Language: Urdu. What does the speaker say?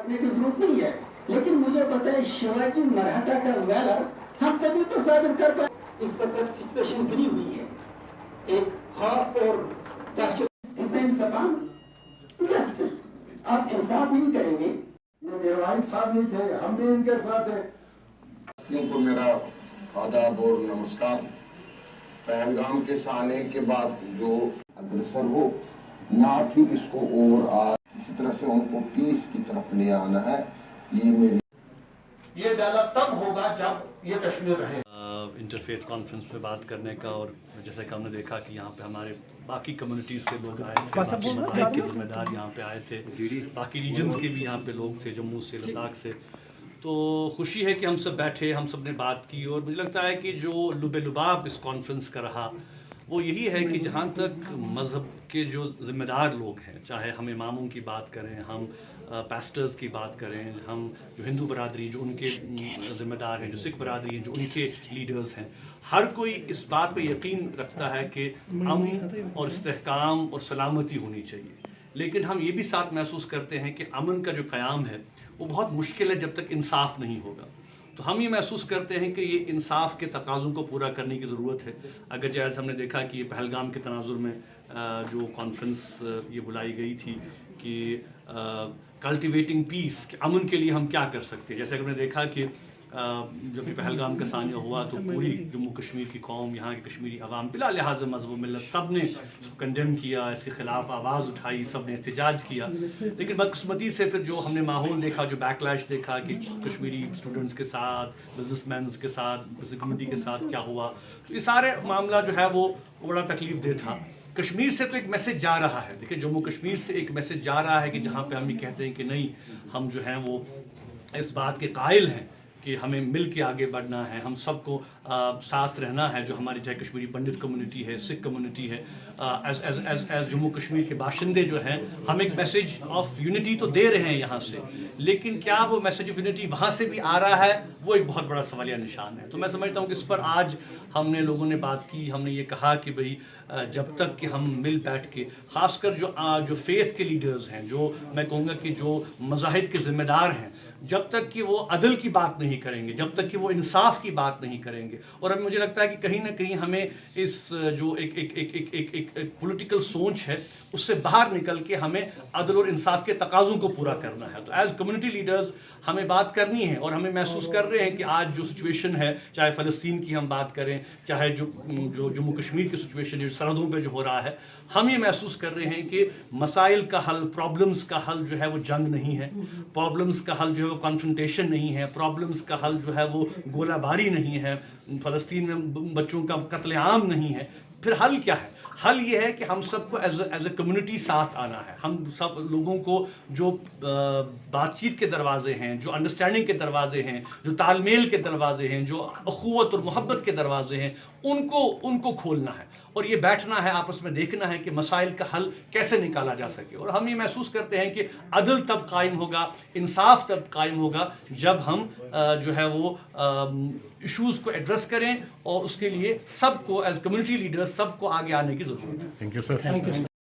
کرنے کی ضرورت نہیں ہے، لیکن مجھے پتا ہے شیواجی مراٹھا کا ویلر ہم کبھی تو ثابت کر پائے. اس وقت سچویشن بنی ہوئی ہے، ایک خوف اور ڈیپینڈس اپان جسٹس. آپ انصاف نہیں کریں گے. یہ میرے والد صاحب نہیں تھے، ہم بھی ان کے ساتھ ہیں. کو میرا آداب اور نمسکار. پہلگام کے آنے کے بعد جو اگرسر ہو نہ کہ اس کو اور کسی طرح سے ان کو پیس کی طرف لے آنا ہے، یہ میری یہ ڈائلاگ تب ہوگا جب یہ کشمیر رہے. انٹرفیتھ کانفرنس میں بات کرنے کا، اور جیسا کہ ہم نے دیکھا کہ یہاں پہ ہمارے باقی کمیونٹیز سے لوگ آئے تھے، باقی مذاہب کے ذمہ دار یہاں پہ آئے تھے، باقی ریجنز کے بھی یہاں پہ لوگ تھے، جموں سے، لداخ سے. تو خوشی ہے کہ ہم سب بیٹھے، ہم سب نے بات کی، اور مجھے لگتا ہے کہ جو لب لباب اس کانفرنس کا رہا وہ یہی ہے کہ جہاں تک مذہب کے جو ذمہ دار لوگ ہیں، چاہے ہم اماموں کی بات کریں، ہم پیسٹرز کی بات کریں، ہم جو ہندو برادری جو ان کے ذمہ دار ہیں، جو سکھ برادری ہیں جو ان کے لیڈرز ہیں، ہر کوئی اس بات پہ یقین رکھتا ہے کہ امن اور استحکام اور سلامتی ہونی چاہیے. لیکن ہم یہ بھی ساتھ محسوس کرتے ہیں کہ امن کا جو قیام ہے وہ بہت مشکل ہے جب تک انصاف نہیں ہوگا. تو ہم یہ محسوس کرتے ہیں کہ یہ انصاف کے تقاضوں کو پورا کرنے کی ضرورت ہے. اگر جیسے ہم نے دیکھا کہ یہ پہلگام کے تناظر میں جو کانفرنس یہ بلائی گئی تھی کہ کلٹیویٹنگ پیس، کہ امن کے لیے ہم کیا کر سکتے ہیں. جیسے کہ ہم نے دیکھا کہ جب یہ پہلگام کا سانحہ ہوا تو پوری جموں کشمیر کی قوم، یہاں کی کشمیری عوام بلا لحاظ مذہب و ملت سب نے اس کو کنڈیم کیا، اس کے خلاف آواز اٹھائی، سب نے احتجاج کیا. لیکن بدقسمتی سے پھر جو ہم نے ماحول دیکھا، جو بیک لیش دیکھا کہ کشمیری اسٹوڈنٹس کے ساتھ، بزنس مینز کے ساتھ، کمیونٹی کے ساتھ کیا ہوا، تو یہ سارے معاملہ جو ہے وہ بڑا تکلیف دہ تھا. کشمیر سے تو ایک میسج جا رہا ہے، دیکھیں جموں کشمیر سے ایک میسج جا رہا ہے کہ جہاں پہ ہم یہ کہتے ہیں کہ نہیں، ہم جو ہیں وہ اس بات کے قائل ہیں کہ ہمیں مل کے آگے بڑھنا ہے، ہم سب کو ساتھ رہنا ہے. جو ہماری چاہے کشمیری پنڈت کمیونٹی ہے، سکھ کمیونٹی ہے، ایز جموں کشمیر کے باشندے جو ہیں، ہم ایک میسج آف یونٹی تو دے رہے ہیں یہاں سے، لیکن کیا وہ میسج آف یونٹی وہاں سے بھی آ رہا ہے، وہ ایک بہت بڑا سوالیہ نشان ہے. تو میں سمجھتا ہوں کہ اس پر آج ہم نے لوگوں نے بات کی، ہم نے یہ کہا کہ بھئی جب تک کہ ہم مل بیٹھ کے، خاص کر جو فیتھ کے لیڈرز ہیں، جو میں کہوں گا کہ جو مذاہب کے ذمہ دار ہیں، جب تک کہ وہ عدل کی بات نہیں کریں گے، جب تک کہ وہ انصاف کی بات نہیں کریں گے، اور اب مجھے لگتا ہے کہ کہیں نہ کہیں ہمیں اس جو ایک پولیٹیکل سوچ ہے اس سے باہر نکل کے ہمیں عدل اور انصاف کے تقاضوں کو پورا کرنا ہے. تو ایز کمیونٹی لیڈرز ہمیں بات کرنی ہے، اور ہمیں محسوس کر رہے ہیں کہ آج جو سچویشن ہے، چاہے فلسطین کی ہم بات کریں، چاہے جو جموں کشمیر کی سچویشن ہے، سرحدوں پہ جو ہو رہا ہے، ہم یہ محسوس کر رہے ہیں کہ مسائل کا حل، پرابلمز کا حل جو ہے وہ جنگ نہیں ہے، پرابلمز کا حل جو ہے وہ کنفرنٹیشن نہیں ہے، پرابلمز کا حل جو ہے وہ گولہ باری نہیں ہے، فلسطین میں بچوں کا قتل عام نہیں ہے. پھر حل کیا ہے؟ حل یہ ہے کہ ہم سب کو ایز اے کمیونٹی ساتھ آنا ہے. ہم سب لوگوں کو جو بات چیت کے دروازے ہیں، جو انڈرسٹینڈنگ کے دروازے ہیں، جو تال میل کے دروازے ہیں، جو اخوت اور محبت کے دروازے ہیں، ان کو کھولنا ہے، اور یہ بیٹھنا ہے، آپس میں دیکھنا ہے کہ مسائل کا حل کیسے نکالا جا سکے. اور ہم یہ محسوس کرتے ہیں کہ عدل تب قائم ہوگا، انصاف تب قائم ہوگا جب ہم جو ہے وہ ایشوز کو ایڈریس کریں، اور اس کے لیے سب کو ایز کمیونٹی لیڈرز سب کو آگے آنے کی ضرورت ہے. Thank you sir.